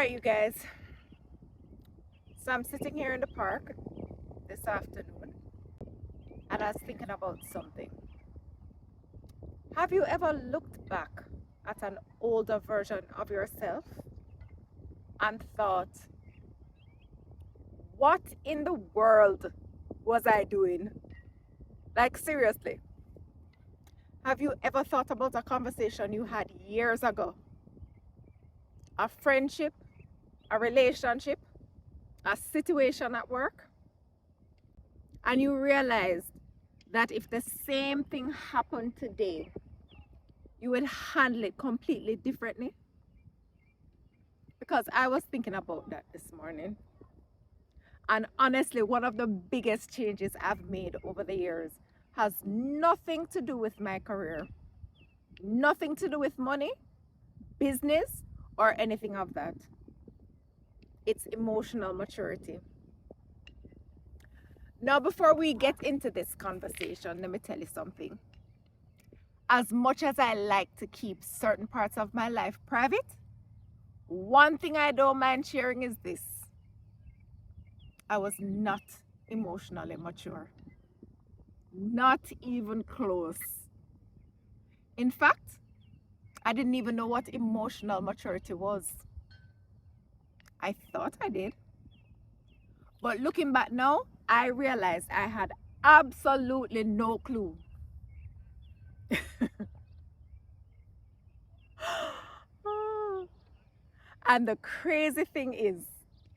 right, you guys. So I'm sitting here in the park this afternoon and I was thinking about something. Have you ever looked back at an older version of yourself and thought, what in the world was I doing? Like, seriously. Have you ever thought about a conversation you had years ago? A friendship, a relationship, a situation at work? And you realized that if the same thing happened today, you will handle it completely differently? Because I was thinking about that this morning. And honestly, one of the biggest changes I've made over the years has nothing to do with my career, nothing to do with money, business, or anything of that. It's emotional maturity. Now, before we get into this conversation, let me tell you something. As much as I like to keep certain parts of my life private, one thing I don't mind sharing is this. I was not emotionally mature. Not even close. In fact, I didn't even know what emotional maturity was. I thought I did. But looking back now, I realized I had absolutely no clue. And the crazy thing is,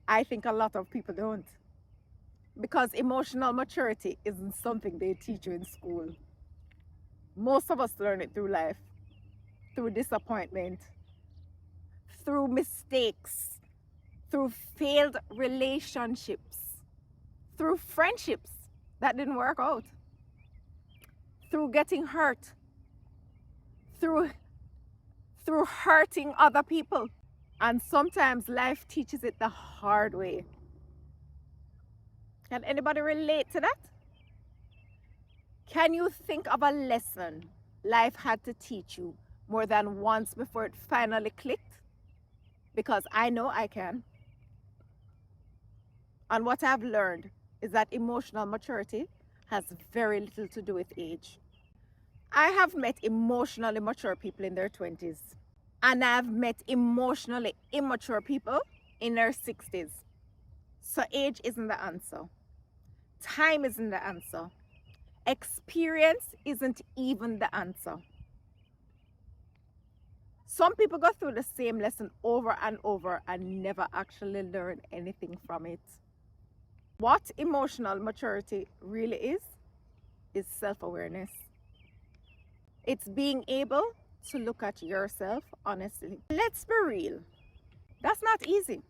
I think a lot of people don't. Because emotional maturity isn't something they teach you in school. Most of us learn it through life, through disappointment, through mistakes, through failed relationships, through friendships that didn't work out, through getting hurt, through hurting other people. And sometimes life teaches it the hard way. Can anybody relate to that? Can you think of a lesson life had to teach you more than once before it finally clicked? Because I know I can. And what I've learned is that emotional maturity has very little to do with age. I have met emotionally mature people in their 20s, and I've met emotionally immature people in their 60s. So age isn't the answer. Time isn't the answer. Experience isn't even the answer. Some people go through the same lesson over and over and never actually learn anything from it. What emotional maturity really is self-awareness. It's being able to look at yourself honestly. Let's be real. That's not easy.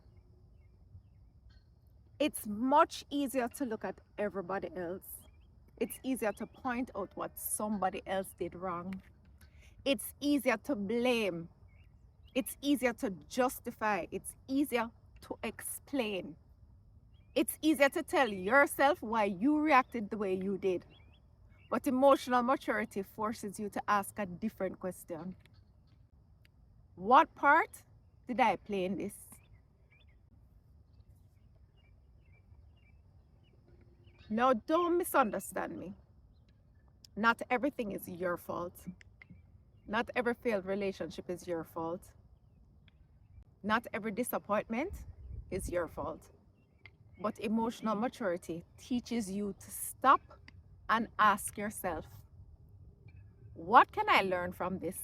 It's much easier to look at everybody else. It's easier to point out what somebody else did wrong. It's easier to blame. It's easier to justify. It's easier to explain. It's easier to tell yourself why you reacted the way you did. But emotional maturity forces you to ask a different question. What part did I play in this? Now, don't misunderstand me. Not everything is your fault. Not every failed relationship is your fault. Not every disappointment is your fault. But emotional maturity teaches you to stop and ask yourself, what can I learn from this?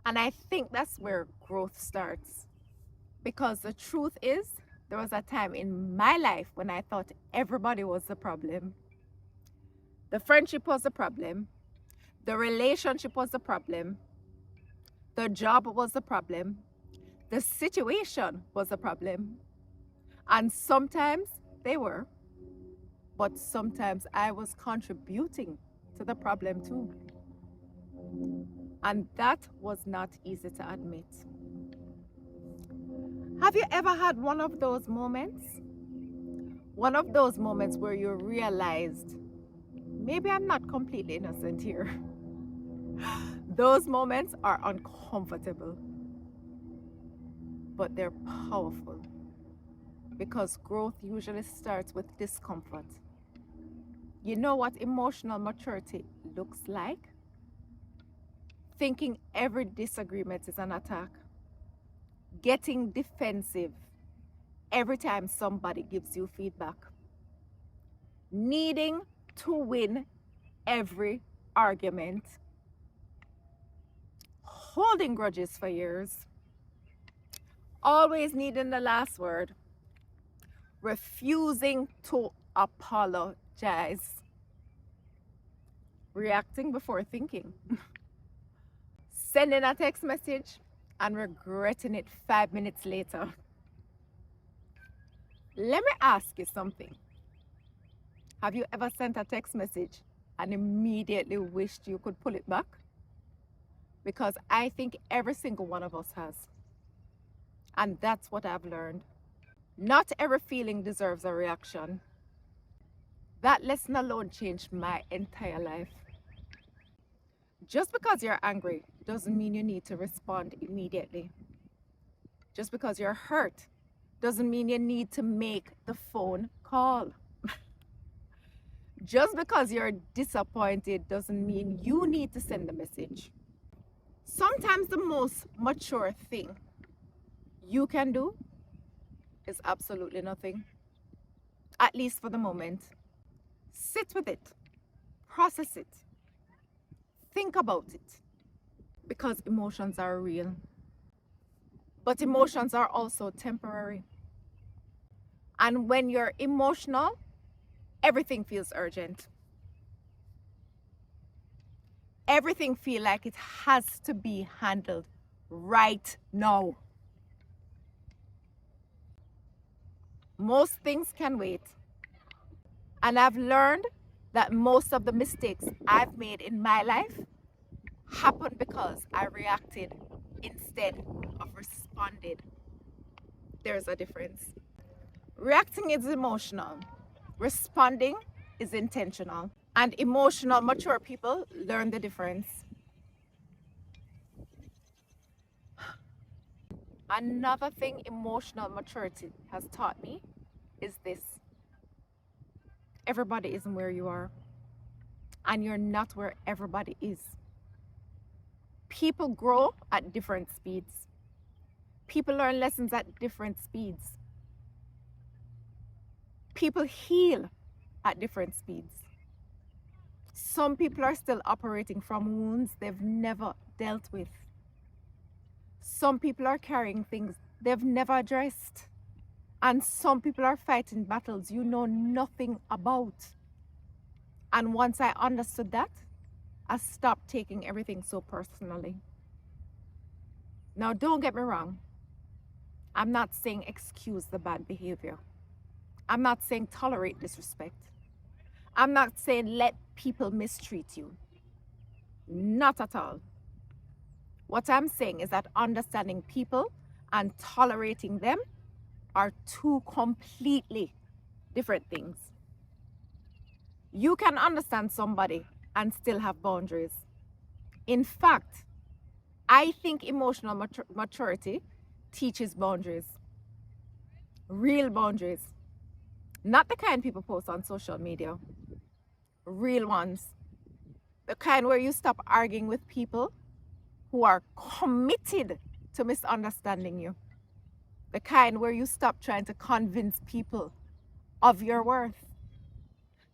And I think that's where growth starts. Because the truth is, there was a time in my life when I thought everybody was the problem. The friendship was the problem. The relationship was the problem. The job was the problem. The situation was the problem. And sometimes they were. But sometimes I was contributing to the problem too. And that was not easy to admit. Have you ever had one of those moments? One of those moments where you realized, maybe I'm not completely innocent here. Those moments are uncomfortable. but they're powerful because growth usually starts with discomfort. You know what emotional maturity looks like? Thinking every disagreement is an attack, getting defensive every time somebody gives you feedback, needing to win every argument, holding grudges for years, always needing the last word, refusing to apologize, reacting before thinking, sending a text message and regretting it 5 minutes later. Let me ask you something. Have you ever sent a text message and immediately wished you could pull it back? Because I think every single one of us has. And that's what I've learned. Not every feeling deserves a reaction. That lesson alone changed my entire life. Just because you're angry doesn't mean you need to respond immediately. Just because you're hurt doesn't mean you need to make the phone call. Just because you're disappointed doesn't mean you need to send a message. Sometimes the most mature thing you can do is absolutely nothing, at least for the moment. Sit with it, process it, think about it, because emotions are real. But emotions are also temporary. And when you're emotional, everything feels urgent. Everything feels like it has to be handled right now. Most things can wait. And I've learned that most of the mistakes I've made in my life happened because I reacted instead of responded. There's a difference. Reacting is emotional. Responding is intentional. And emotional, mature people learn the difference. Another thing emotional maturity has taught me is this. Everybody isn't where you are, and you're not where everybody is. People grow at different speeds. People learn lessons at different speeds. People heal at different speeds. Some people are still operating from wounds they've never dealt with. Some people are carrying things they've never addressed. And some people are fighting battles you know nothing about. And once I understood that, I stopped taking everything so personally. Now, don't get me wrong. I'm not saying excuse the bad behavior. I'm not saying tolerate disrespect. I'm not saying let people mistreat you. Not at all. What I'm saying is that understanding people and tolerating them are two completely different things. You can understand somebody and still have boundaries. In fact, I think emotional maturity teaches boundaries. Real boundaries. Not the kind people post on social media. Real ones. The kind where you stop arguing with people who are committed to misunderstanding you. The kind where you stop trying to convince people of your worth.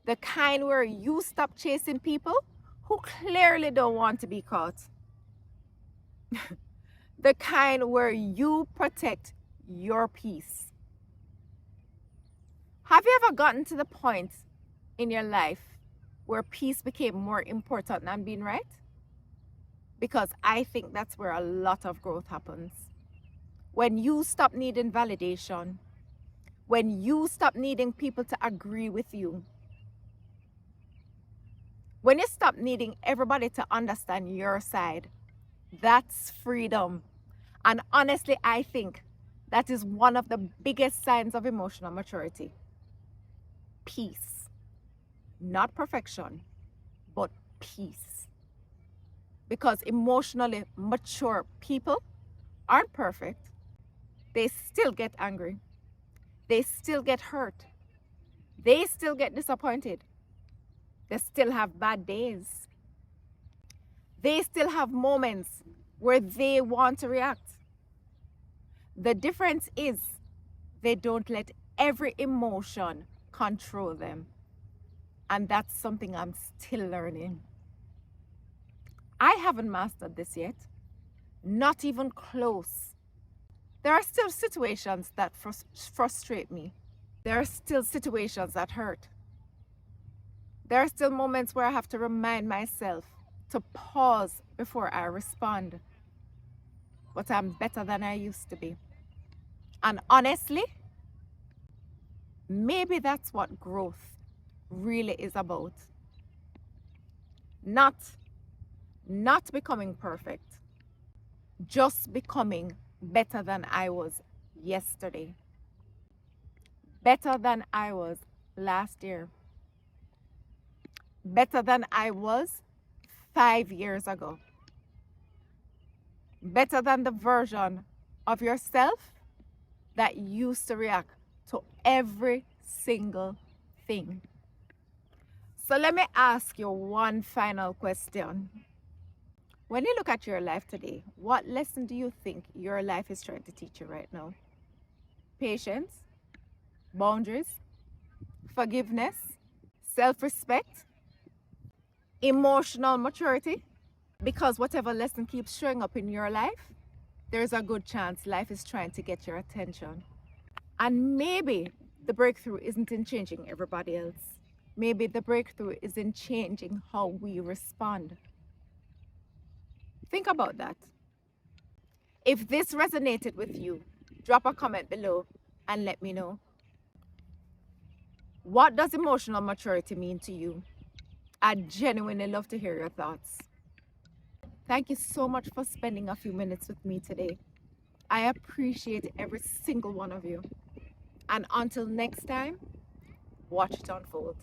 The kind where you stop chasing people who clearly don't want to be caught. The kind where you protect your peace. Have you ever gotten to the point in your life where peace became more important than being right? Because I think that's where a lot of growth happens. When you stop needing validation, when you stop needing people to agree with you, when you stop needing everybody to understand your side, that's freedom. And honestly, I think that is one of the biggest signs of emotional maturity. Peace. Not perfection, but peace. Because emotionally mature people aren't perfect. They still get angry. They still get hurt. They still get disappointed. They still have bad days. They still have moments where they want to react. The difference is they don't let every emotion control them. And that's something I'm still learning. I haven't mastered this yet, not even close. There are still situations that frustrate me. There are still situations that hurt. There are still moments where I have to remind myself to pause before I respond. But I'm better than I used to be. And honestly, maybe that's what growth really is about. Not becoming perfect, just becoming better than I was yesterday, better than I was last year, better than I was 5 years ago, better than the version of yourself that used to react to every single thing. So let me ask you one final question. When you look at your life today, what lesson do you think your life is trying to teach you right now? Patience, boundaries, forgiveness, self-respect, emotional maturity? Because whatever lesson keeps showing up in your life, there's a good chance life is trying to get your attention. And maybe the breakthrough isn't in changing everybody else. Maybe the breakthrough is in changing how we respond. Think about that. If this resonated with you, drop a comment below and let me know. What does emotional maturity mean to you? I'd genuinely love to hear your thoughts. Thank you so much for spending a few minutes with me today. I appreciate every single one of you. And until next time, watch it unfold.